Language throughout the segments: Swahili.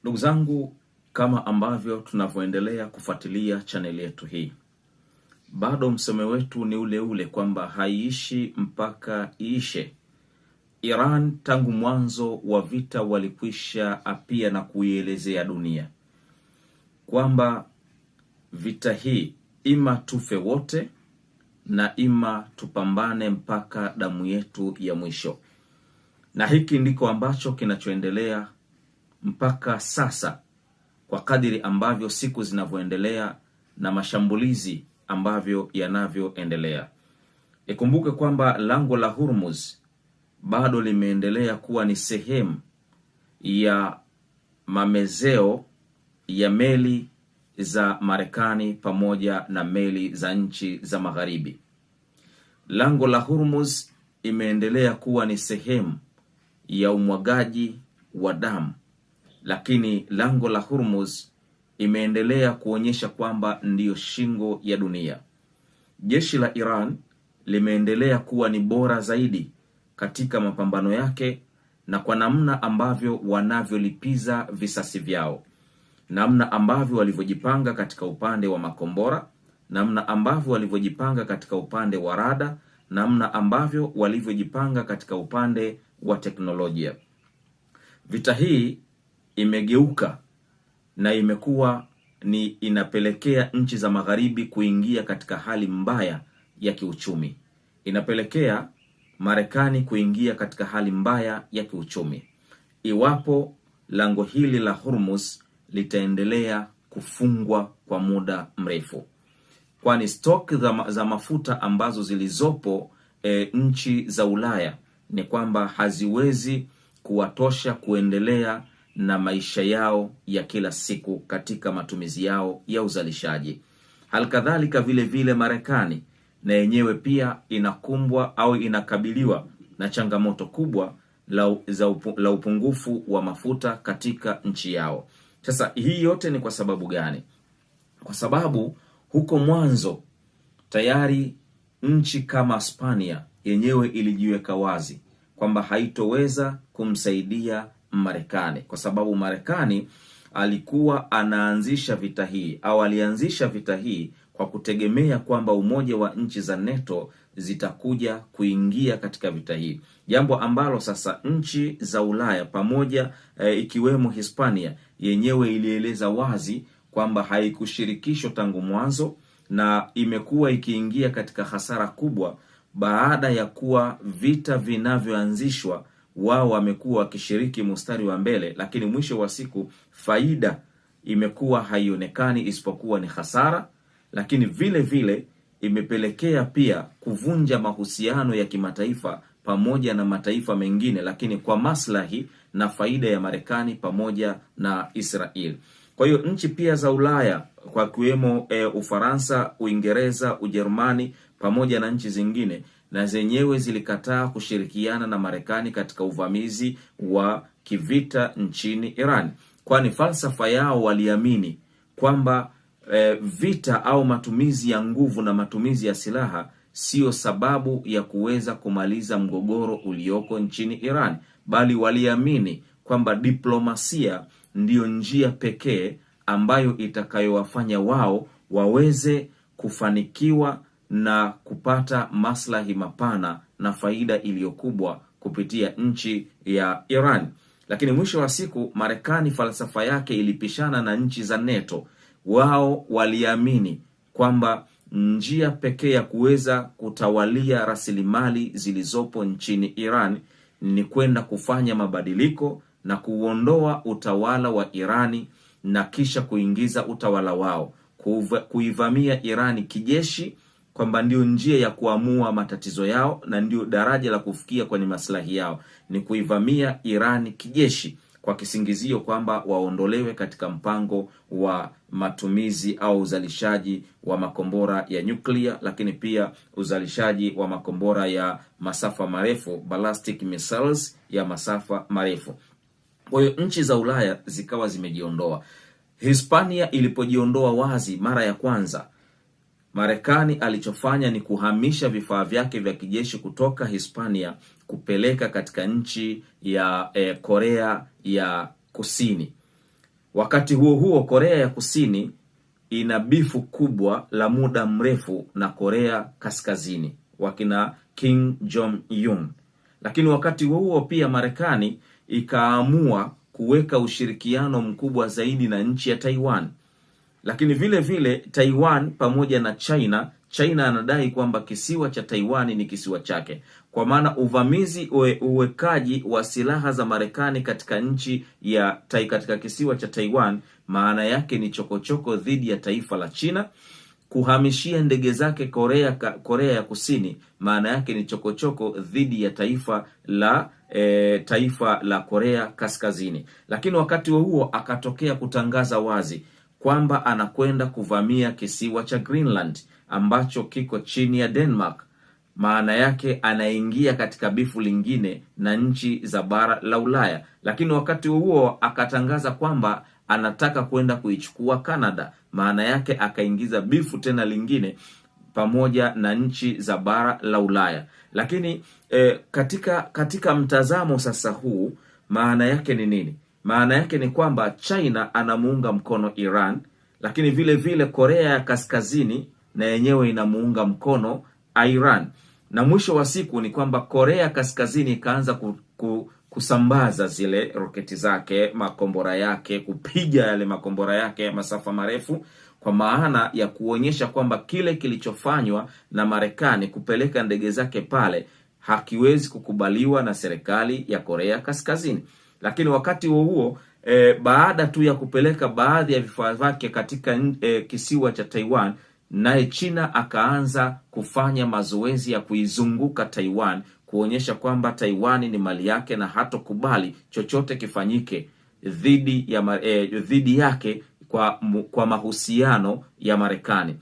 Ndugu zangu, kama ambavyo tunavyoendelea kufuatilia chaneli yetu hii, bado msemo wetu ni ule ule kwamba haiishi mpaka iishe. Iran tangu mwanzo wa vita walikwisha apia na kuielezea dunia kwamba vita hii ima tufe wote na ima tupambane mpaka damu yetu ya mwisho. Na hiki ndiko ambacho kinachoendelea mpaka sasa, kwa kadiri ambavyo siku zinavyoendelea na mashambulizi ambavyo yanavyoendelea. Ikumbuke kwamba lango la Hormuz bado limeendelea kuwa ni sehemu ya mamezeo ya meli za Marekani pamoja na meli za nchi za magharibi. Lango la Hormuz imeendelea kuwa ni sehemu ya umwagaji wa damu, lakini lango la Hormuz imeendelea kuonyesha kwamba ndiyo shingo ya dunia. Jeshi la Iran limeendelea kuwa ni bora zaidi katika mapambano yake, na kwa namna ambavyo wanavyolipiza visasi vyao, namna ambavyo walivyojipanga katika upande wa makombora, namna ambavyo walivyojipanga katika upande wa rada, namna ambavyo walivyojipanga katika upande wa teknolojia. Vita hii imegeuka na imekuwa ni inapelekea nchi za magharibi kuingia katika hali mbaya ya kiuchumi. Inapelekea Marekani kuingia katika hali mbaya ya kiuchumi iwapo lango hili la Hormuz litaendelea kufungwa kwa muda mrefu, kwani stock za mafuta ambazo zilizopo nchi za Ulaya ni kwamba haziwezi kuwatosha kuendelea na maisha yao ya kila siku katika matumizi yao ya uzalishaji. Halikadhalika vile vile Marekani na yenyewe pia inakumbwa au inakabiliwa na changamoto kubwa la upungufu wa mafuta katika nchi yao. Sasa hii yote ni kwa sababu gani? Kwa sababu huko mwanzo tayari nchi kama Hispania yenyewe ilijiweka wazi kwamba haitoweza kumsaidia Marekani, kwa sababu Marekani alikuwa anaanzisha vita hii au alianzisha vita hii kwa kutegemea kwamba umoja wa nchi za NATO zitakuja kuingia katika vita hii, jambo ambalo sasa nchi za Ulaya pamoja ikiwemo Hispania yenyewe ilieleza wazi kwamba haikushirikishwa tangu mwanzo, na imekuwa ikiingia katika hasara kubwa baada ya kuwa vita vinavyoanzishwa wao wamekuwa wakishiriki mstari wa mbele, lakini mwisho wa siku faida imekuwa haionekani isipokuwa ni hasara. Lakini vile vile imepelekea pia kuvunja mahusiano ya kimataifa pamoja na mataifa mengine, lakini kwa maslahi na faida ya Marekani pamoja na Israel. Kwa hiyo nchi pia za Ulaya kwa kuwemo Ufaransa, Uingereza, Ujerumani pamoja na nchi zingine, na zenyewe zilikataa kushirikiana na Marekani katika uvamizi wa kivita nchini Iran, kwani falsafa yao waliamini kwamba vita au matumizi ya nguvu na matumizi ya silaha sio sababu ya kuweza kumaliza mgogoro ulioko nchini Iran, bali waliamini kwamba diplomasia ndiyo njia pekee ambayo itakayowafanya wao waweze kufanikiwa na kupata maslahi mapana na faida iliyokubwa kupitia nchi ya Iran. Lakini mwisho wa siku Marekani falsafa yake ilipishana na nchi za NATO. Wao waliamini kwamba njia pekee ya kuweza kutawalia rasilimali zilizopo nchini Iran ni kwenda kufanya mabadiliko na kuondoa utawala wa Irani na kisha kuingiza utawala wao, kuivamia Irani kijeshi, kwamba ndio njia ya kuamua matatizo yao na ndio daraja la kufikia kwenye maslahi yao, ni kuivamia Irani kijeshi kwa kisingizio kwamba waondolewe katika mpango wa matumizi au uzalishaji wa makombora ya nyuklia, lakini pia uzalishaji wa makombora ya masafa marefu, ballistic missiles ya masafa marefu. Kwa hiyo nchi za Ulaya zikawa zimejiondoa. Hispania ilipojiondoa wazi mara ya kwanza, Marekani alichofanya ni kuhamisha vifaa vyake vya kijeshi kutoka Hispania kupeleka katika nchi ya Korea ya Kusini. Wakati huo huo, Korea ya Kusini ina bifu kubwa la muda mrefu na Korea Kaskazini, wakina Kim Jong Un. Lakini wakati huo pia Marekani ikaamua kuweka ushirikiano mkubwa zaidi na nchi ya Taiwan. Lakini vile vile Taiwan pamoja na China anadai kwamba kisiwa cha Taiwan ni kisiwa chake. Kwa maana uvamizi, uwekaji wa silaha za Marekani katika nchi ya katika kisiwa cha Taiwan, maana yake ni chokochoko dhidi ya taifa la China. Kuhamishia ndege zake Korea ya Kusini, maana yake ni chokochoko dhidi ya taifa la Korea Kaskazini. Lakini wakati huo akatokea kutangaza wazi kwamba anakwenda kuvamia kisiwa cha Greenland ambacho kiko chini ya Denmark. Maana yake anaingia katika bifu lingine na nchi za bara la Ulaya. Lakini wakati huo akatangaza kwamba anataka kwenda kuichukua Canada. Maana yake akaingiza bifu tena lingine pamoja na nchi za bara la Ulaya. Lakini katika mtazamo sasa huu, maana yake ni nini? Maana yake ni kwamba China anamuunga mkono Iran, lakini vile vile Korea ya Kaskazini na yenyewe inamuunga mkono Iran. Na mwisho wa siku ni kwamba Korea Kaskazini ikaanza kusambaza zile roketi zake, makombora yake, kupiga yale makombora yake masafa marefu, kwa maana ya kuonyesha kwamba kile kilichofanywa na Marekani kupeleka ndege zake pale hakiwezi kukubaliwa na serikali ya Korea Kaskazini. Lakini wakati huo baada tu ya kupeleka baadhi ya vifaa vyake katika kisiwa cha Taiwan, naye China akaanza kufanya mazoezi ya kuizunguka Taiwan, kuonyesha kwamba Taiwan ni mali yake na hatokubali chochote kifanyike dhidi yake kwa mahusiano ya Marekani.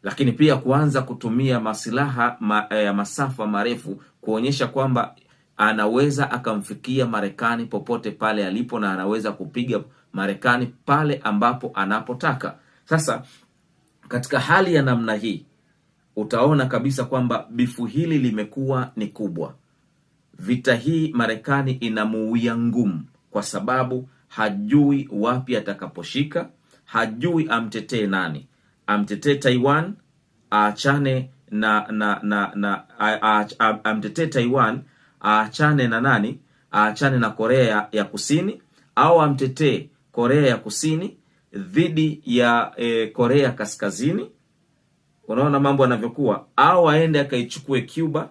Lakini pia kuanza kutumia masilaha ya masafa marefu, kuonyesha kwamba anaweza akamfikia Marekani popote pale alipo na anaweza kupiga Marekani pale ambapo anapotaka. Sasa katika hali ya namna hii utaona kabisa kwamba bifu hili limekuwa ni kubwa. Vita hii Marekani inamuwia ngumu, kwa sababu hajui wapi atakaposhika, hajui amtetee nani. Amtetee Taiwan, aachane amtetee Taiwan, aachane na nani? Aachane na Korea ya Kusini, au amtetee Korea ya Kusini dhidi ya Korea Kaskazini. Unaona mambo yanavyokuwa, au aende akaichukue Cuba,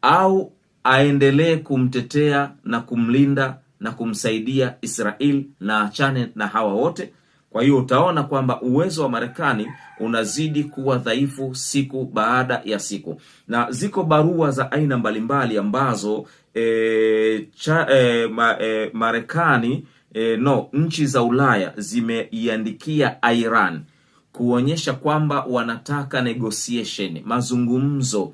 au aendelee kumtetea na kumlinda na kumsaidia Israel na achane na hawa wote. Kwa hiyo utaona kwamba uwezo wa Marekani unazidi kuwa dhaifu siku baada ya siku. Na ziko barua za aina mbalimbali ambazo Marekani nchi za Ulaya zimeiandikia Iran kuonyesha kwamba wanataka negotiation, mazungumzo,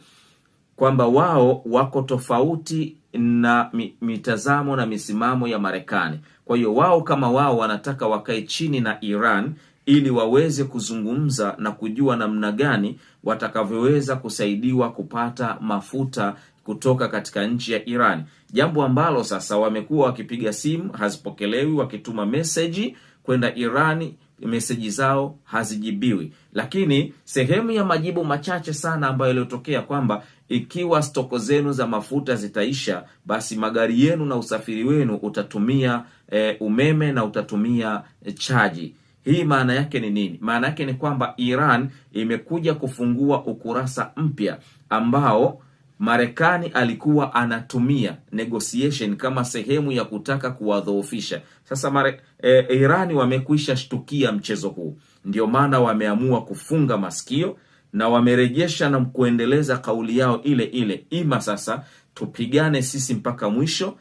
kwamba wao wako tofauti na mitazamo na misimamo ya Marekani. Kwa hiyo wao kama wao wanataka wakae chini na Iran ili waweze kuzungumza na kujua namna gani watakavyoweza kusaidiwa kupata mafuta kutoka katika nchi ya Iran. Jambo ambalo sasa wamekuwa wakipiga simu hazipokelewi, wakituma message kwenda Iran meseji zao hazijibiwi. Lakini sehemu ya majibu machache sana ambayo yaliyotokea kwamba ikiwa stoko zenu za mafuta zitaisha, basi magari yenu na usafiri wenu utatumia umeme na utatumia chaji. Hii maana yake ni nini? Maana yake ni kwamba Iran imekuja kufungua ukurasa mpya ambao Marekani alikuwa anatumia negotiation kama sehemu ya kutaka kuwadhoofisha. Sasa Irani wamekwisha shtukia mchezo huu. Ndio maana wameamua kufunga masikio na wamerejesha na kuendeleza kauli yao ile ile. Ima sasa tupigane sisi mpaka mwisho,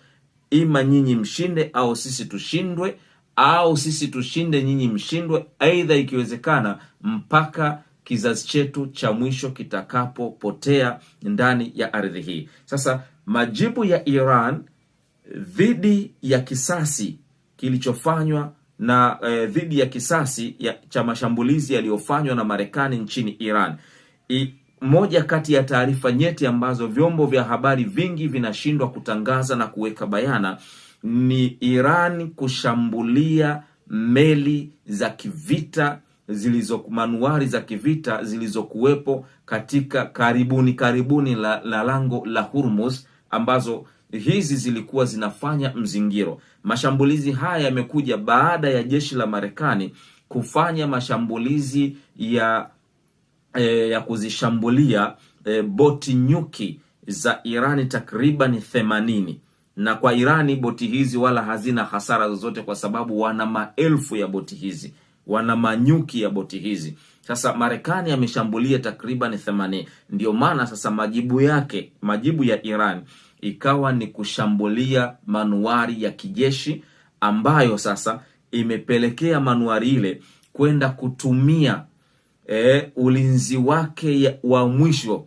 ima nyinyi mshinde au sisi tushindwe, au sisi tushinde nyinyi mshindwe, aidha ikiwezekana mpaka kizazi chetu cha mwisho kitakapopotea ndani ya ardhi hii. Sasa majibu ya Iran dhidi ya kisasi kilichofanywa na dhidi ya kisasi cha mashambulizi yaliyofanywa na Marekani nchini Iran. Moja kati ya taarifa nyeti ambazo vyombo vya habari vingi vinashindwa kutangaza na kuweka bayana ni Iran kushambulia meli za kivita manuari za kivita zilizokuwepo katika karibuni la lango la Hormuz, ambazo hizi zilikuwa zinafanya mzingiro. Mashambulizi haya yamekuja baada ya jeshi la Marekani kufanya mashambulizi ya kuzishambulia boti nyuki za Irani takriban 80, na kwa Irani boti hizi wala hazina hasara zozote, kwa sababu wana maelfu ya boti hizi, wana manyuki ya boti hizi. Sasa Marekani ameshambulia takriban 80, ndio maana sasa majibu ya Iran ikawa ni kushambulia manuari ya kijeshi, ambayo sasa imepelekea manuari ile kwenda kutumia ulinzi wake wa mwisho,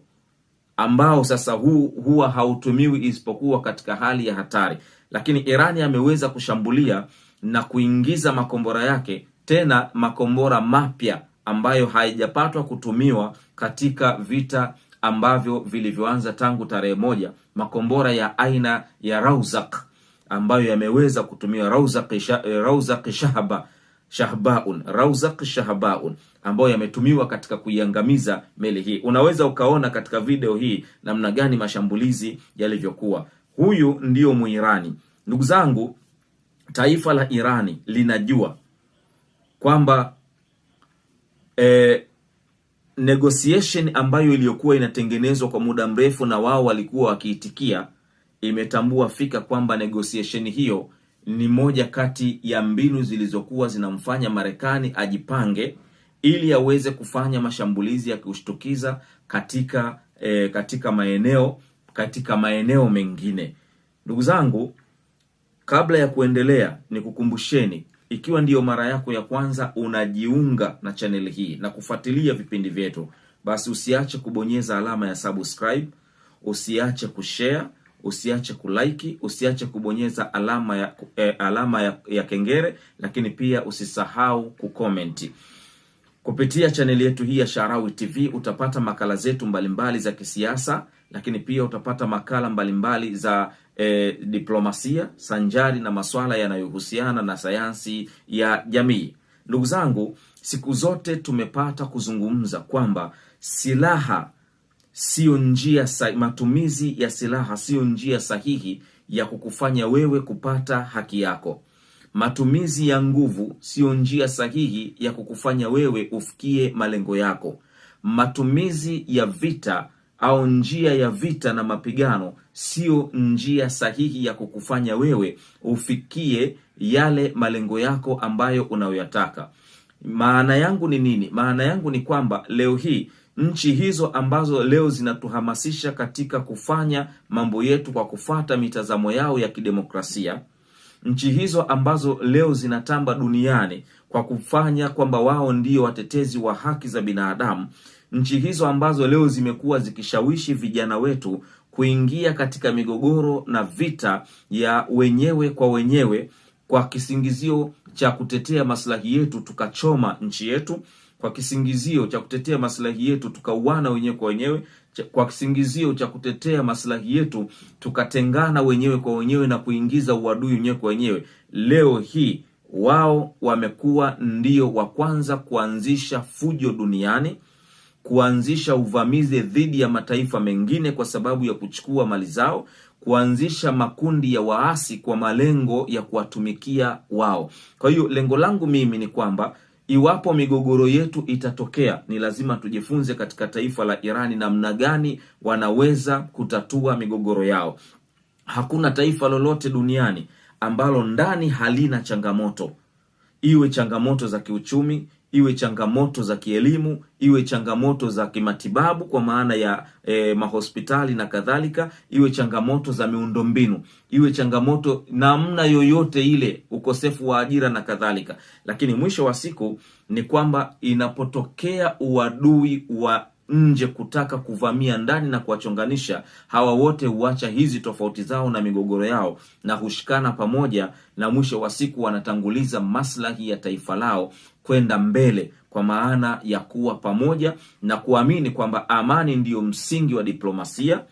ambao sasa huwa hautumiwi isipokuwa katika hali ya hatari. Lakini Irani ameweza kushambulia na kuingiza makombora yake, tena makombora mapya ambayo haijapatwa kutumiwa katika vita ambavyo vilivyoanza tangu tarehe 1, makombora ya aina ya Rauzak ambayo yameweza kutumiwa, Rauzak Shahbaun ambayo yametumiwa katika kuiangamiza meli hii. Unaweza ukaona katika video hii namna gani mashambulizi yalivyokuwa. Huyu ndiyo Muirani. Ndugu zangu, taifa la Irani linajua kwamba negotiation ambayo iliyokuwa inatengenezwa kwa muda mrefu na wao walikuwa wakiitikia, imetambua fika kwamba negotiation hiyo ni moja kati ya mbinu zilizokuwa zinamfanya Marekani ajipange ili aweze kufanya mashambulizi ya kushtukiza katika maeneo mengine. Ndugu zangu, kabla ya kuendelea, ni kukumbusheni, ikiwa ndiyo mara yako ya kwanza unajiunga na channel hii na kufuatilia vipindi vyetu, basi usiache kubonyeza alama ya subscribe, usiache kushare, usiache kulike, usiache kubonyeza alama ya kengele, lakini pia usisahau kukomenti. Kupitia chaneli yetu hii ya Sha'arawi TV utapata makala zetu mbalimbali za kisiasa, lakini pia utapata makala mbalimbali za diplomasia sanjari na masuala yanayohusiana na sayansi ya jamii. Ndugu zangu, siku zote tumepata kuzungumza kwamba matumizi ya silaha sio njia sahihi ya kukufanya wewe kupata haki yako. Matumizi ya nguvu sio njia sahihi ya kukufanya wewe ufikie malengo yako. Matumizi ya vita au njia ya vita na mapigano sio njia sahihi ya kukufanya wewe ufikie yale malengo yako ambayo unayoyataka. Maana yangu ni nini? Maana yangu ni kwamba leo hii nchi hizo ambazo leo zinatuhamasisha katika kufanya mambo yetu kwa kufuata mitazamo yao ya kidemokrasia, nchi hizo ambazo leo zinatamba duniani kwa kufanya kwamba wao ndio watetezi wa haki za binadamu, nchi hizo ambazo leo zimekuwa zikishawishi vijana wetu kuingia katika migogoro na vita ya wenyewe kwa wenyewe kwa kisingizio cha kutetea maslahi yetu, tukachoma nchi yetu, kwa kisingizio cha kutetea maslahi yetu tukauana wenyewe kwa wenyewe, kwa kisingizio cha kutetea maslahi yetu tukatengana wenyewe kwa wenyewe na kuingiza uadui wenyewe kwa wenyewe. Leo hii wao wamekuwa ndio wa kwanza kuanzisha fujo duniani, kuanzisha uvamizi dhidi ya mataifa mengine kwa sababu ya kuchukua mali zao, kuanzisha makundi ya waasi kwa malengo ya kuwatumikia wao. Kwa hiyo lengo langu mimi ni kwamba iwapo migogoro yetu itatokea, ni lazima tujifunze katika taifa la Irani namna gani wanaweza kutatua migogoro yao. Hakuna taifa lolote duniani ambalo ndani halina changamoto, iwe changamoto za kiuchumi, iwe changamoto za kielimu, iwe changamoto za kimatibabu kwa maana ya mahospitali na kadhalika, iwe changamoto za miundombinu, iwe changamoto namna yoyote ile, ukosefu wa ajira na kadhalika. Lakini mwisho wa siku ni kwamba inapotokea uadui wa nje kutaka kuvamia ndani na kuwachonganisha, hawa wote huacha hizi tofauti zao na migogoro yao na hushikana pamoja, na mwisho wa siku wanatanguliza maslahi ya taifa lao kwenda mbele, kwa maana ya kuwa pamoja na kuamini kwamba amani ndiyo msingi wa diplomasia,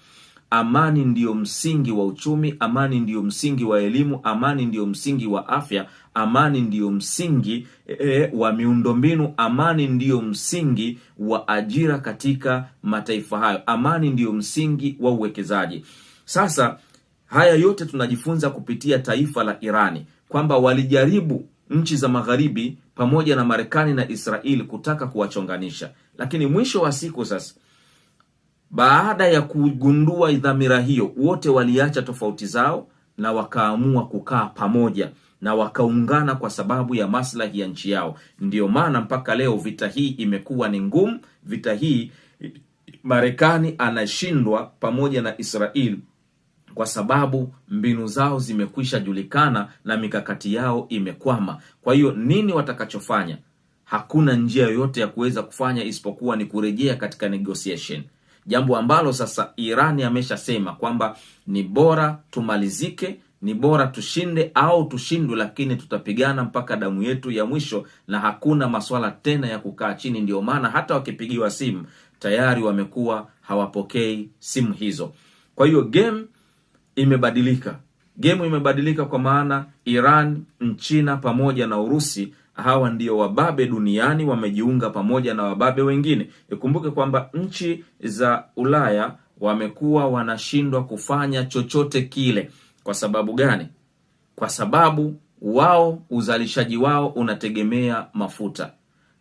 amani ndiyo msingi wa uchumi, amani ndiyo msingi wa elimu, amani ndiyo msingi wa afya, amani ndiyo msingi wa miundombinu, amani ndiyo msingi wa ajira katika mataifa hayo, amani ndiyo msingi wa uwekezaji. Sasa haya yote tunajifunza kupitia taifa la Irani, kwamba walijaribu nchi za magharibi pamoja na Marekani na Israeli kutaka kuwachonganisha, lakini mwisho wa siku sasa, baada ya kugundua dhamira hiyo, wote waliacha tofauti zao na wakaamua kukaa pamoja na wakaungana kwa sababu ya maslahi ya nchi yao. Ndiyo maana mpaka leo vita hii imekuwa ni ngumu. Vita hii Marekani anashindwa pamoja na Israeli kwa sababu mbinu zao zimekwisha julikana na mikakati yao imekwama. Kwa hiyo nini watakachofanya? Hakuna njia yoyote ya kuweza kufanya isipokuwa ni kurejea katika negotiation. Jambo ambalo sasa Irani ameshasema kwamba ni bora tumalizike, ni bora tushinde au tushindwe, lakini tutapigana mpaka damu yetu ya mwisho, na hakuna maswala tena ya kukaa chini. Ndio maana hata wakipigiwa simu tayari wamekuwa hawapokei simu hizo. Kwa hiyo game imebadilika kwa maana Iran, China pamoja na Urusi, hawa ndio wababe duniani, wamejiunga pamoja na wababe wengine. Ikumbuke kwamba nchi za Ulaya wamekuwa wanashindwa kufanya chochote kile. Kwa sababu gani? Kwa sababu wao uzalishaji wao unategemea mafuta,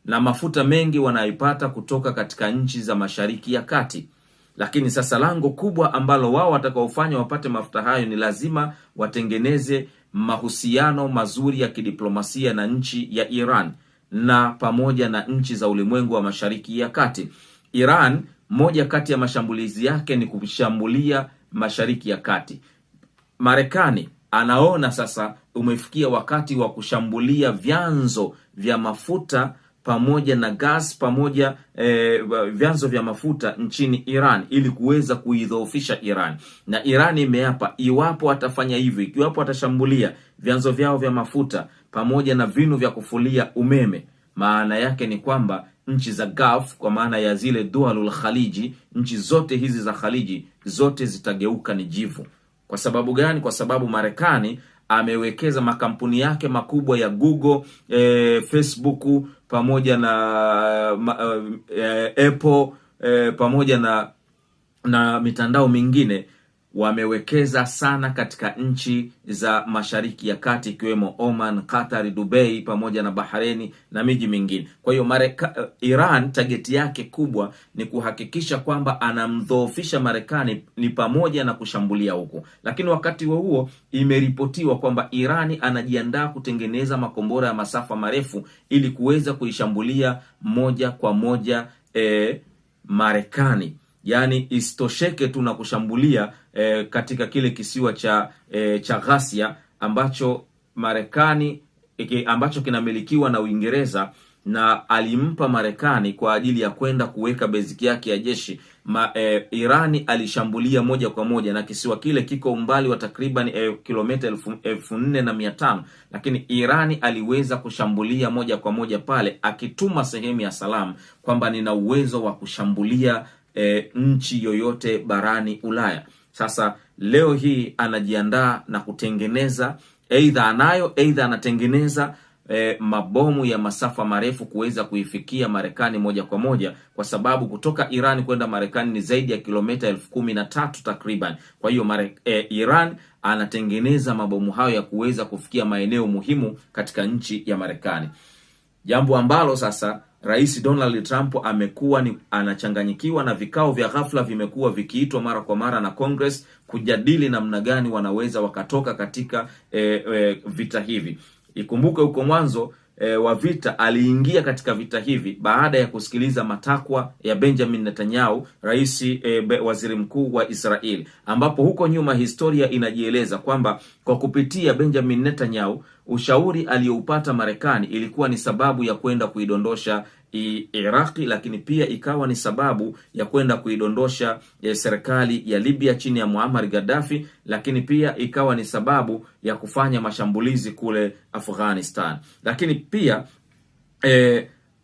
na mafuta mengi wanaipata kutoka katika nchi za Mashariki ya Kati. Lakini sasa lango kubwa ambalo wao watakaofanya wapate mafuta hayo ni lazima watengeneze mahusiano mazuri ya kidiplomasia na nchi ya Iran na pamoja na nchi za ulimwengu wa Mashariki ya Kati. Iran, moja kati ya mashambulizi yake ni kushambulia Mashariki ya Kati. Marekani anaona sasa umefikia wakati wa kushambulia vyanzo vya mafuta pamoja na gas pamoja vyanzo vya mafuta nchini Iran ili kuweza kuidhoofisha Iran. Na Iran imeapa iwapo atafanya hivyo, iwapo atashambulia vyanzo vyao vya mafuta pamoja na vinu vya kufulia umeme, maana yake ni kwamba nchi za Gulf, kwa maana ya zile dualul Khaliji, nchi zote hizi za Khaliji zote zitageuka ni jivu. Kwa sababu gani? Kwa sababu Marekani amewekeza makampuni yake makubwa ya Google, Facebook pamoja na Apple pamoja na mitandao mingine, wamewekeza sana katika nchi za Mashariki ya Kati ikiwemo Oman, Qatar, Dubai pamoja na Bahrain na miji mingine. Kwa hiyo Iran target yake kubwa ni kuhakikisha kwamba anamdhoofisha Marekani, ni pamoja na kushambulia huko. Lakini wakati huo imeripotiwa kwamba Irani anajiandaa kutengeneza makombora ya masafa marefu ili kuweza kuishambulia moja kwa moja Marekani. Yaani istosheke tu na kushambulia katika kile kisiwa cha Ghasia ambacho Marekani ambacho kinamilikiwa na Uingereza, na alimpa Marekani kwa ajili ya kwenda kuweka basic yake ya jeshi. Irani alishambulia moja kwa moja, na kisiwa kile kiko umbali wa takriban kilomita 4,500, lakini Irani aliweza kushambulia moja kwa moja pale, akituma sehemu ya salamu kwamba nina uwezo wa kushambulia nchi yoyote barani Ulaya. Sasa leo hii anajiandaa na kutengeneza, aidha anatengeneza mabomu ya masafa marefu kuweza kuifikia Marekani moja kwa moja, kwa sababu kutoka Iran kwenda Marekani ni zaidi ya kilomita 13,000 takriban. Kwa hiyo Iran anatengeneza mabomu hayo ya kuweza kufikia maeneo muhimu katika nchi ya Marekani, jambo ambalo sasa Rais Donald Trump amekuwa anachanganyikiwa, na vikao vya ghafla vimekuwa vikiitwa mara kwa mara na Congress kujadili namna gani wanaweza wakatoka katika vita hivi. Ikumbuke huko mwanzo wa vita aliingia katika vita hivi baada ya kusikiliza matakwa ya Benjamin Netanyahu, waziri mkuu wa Israeli, ambapo huko nyuma historia inajieleza kwamba kwa kupitia Benjamin Netanyahu ushauri aliyoupata Marekani ilikuwa ni sababu ya kwenda kuidondosha Iraqi, lakini pia ikawa ni sababu ya kwenda kuidondosha serikali ya Libya chini ya Muammar Gaddafi, lakini pia ikawa ni sababu ya kufanya mashambulizi kule Afghanistan. Lakini pia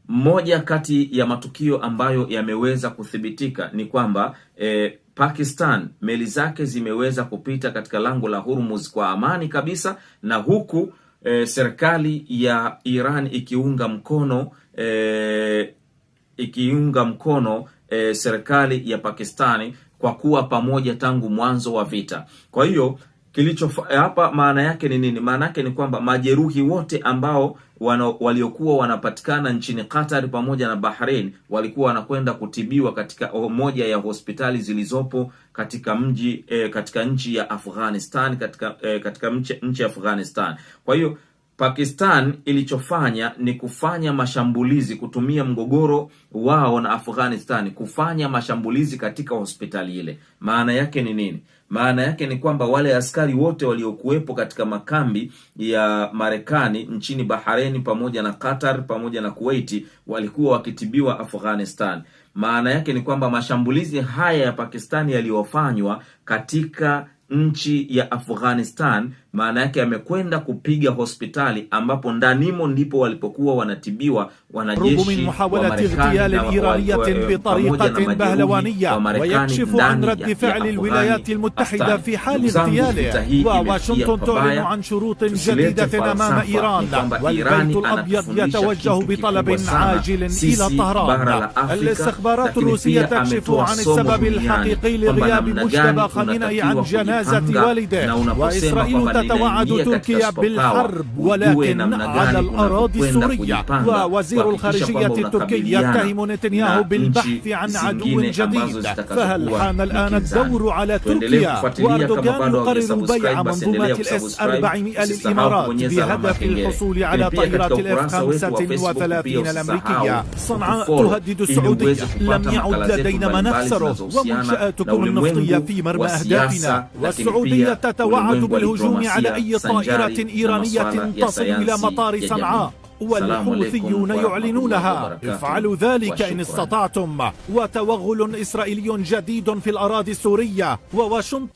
moja kati ya matukio ambayo yameweza kuthibitika ni kwamba Pakistan meli zake zimeweza kupita katika lango la Hormuz kwa amani kabisa, na huku serikali ya Iran ikiunga mkono serikali ya Pakistani kwa kuwa pamoja tangu mwanzo wa vita. Kwa hiyo hapa maana yake ni nini? Maana yake ni kwamba majeruhi wote ambao waliokuwa wanapatikana nchini Qatar pamoja na Bahrain walikuwa wanakwenda kutibiwa katika moja ya hospitali zilizopo katika nchi ya Afghanistan, katika nchi ya Afghanistan. Kwa hiyo Pakistan ilichofanya ni kufanya mashambulizi, kutumia mgogoro wao na Afghanistan kufanya mashambulizi katika hospitali ile. Maana yake ni nini? Maana yake ni kwamba wale askari wote waliokuwepo katika makambi ya Marekani nchini Bahrain pamoja na Qatar pamoja na Kuwait walikuwa wakitibiwa Afghanistan. Maana yake ni kwamba mashambulizi haya ya Pakistani yaliyofanywa katika nchi ya Afghanistan, maana yake yamekwenda kupiga hospitali ambapo ndanimo ndipo walipokuwa wanatibiwa wanajeshi wa Marekani بطريقة بهلوانية ويكشف عن رد فعل الولايات المتحدة في حال اغتياله. وواشنطن تعلن عن شروط جديدة أمام إيران، والبيت الأبيض يتوجه بطلب عاجل إلى طهران. الاستخبارات الروسية تكشف عن السبب الحقيقي لغياب مجتبى خامنئي عن جنازة والده، وإسرائيل تتوعد تركيا بالحرب ولكن على الأراضي السورية. ووزير الخارجية التركي يتهم نتنياهو بالبحث عن عدو جديد. فهل حان الآن الدور على تركيا؟ وأردوغان يقرر بيع منظومات الS-400 للإمارات بهدف الحصول على طائرات الF-35 الأمريكية. صنعاء تهدد السعودية، لم يعد لدينا ما نخسره، ومنشآتكم النفطية في مرمى أهدافنا. والسعودية تتوعد بالهجوم على أي طائرة إيرانية تصل إلى مطار صنعاء، والحوثيون يعلنونها افعلوا ذلك إن استطعتم. وتوغل إسرائيلي جديد في الأراضي السورية، وواشنطن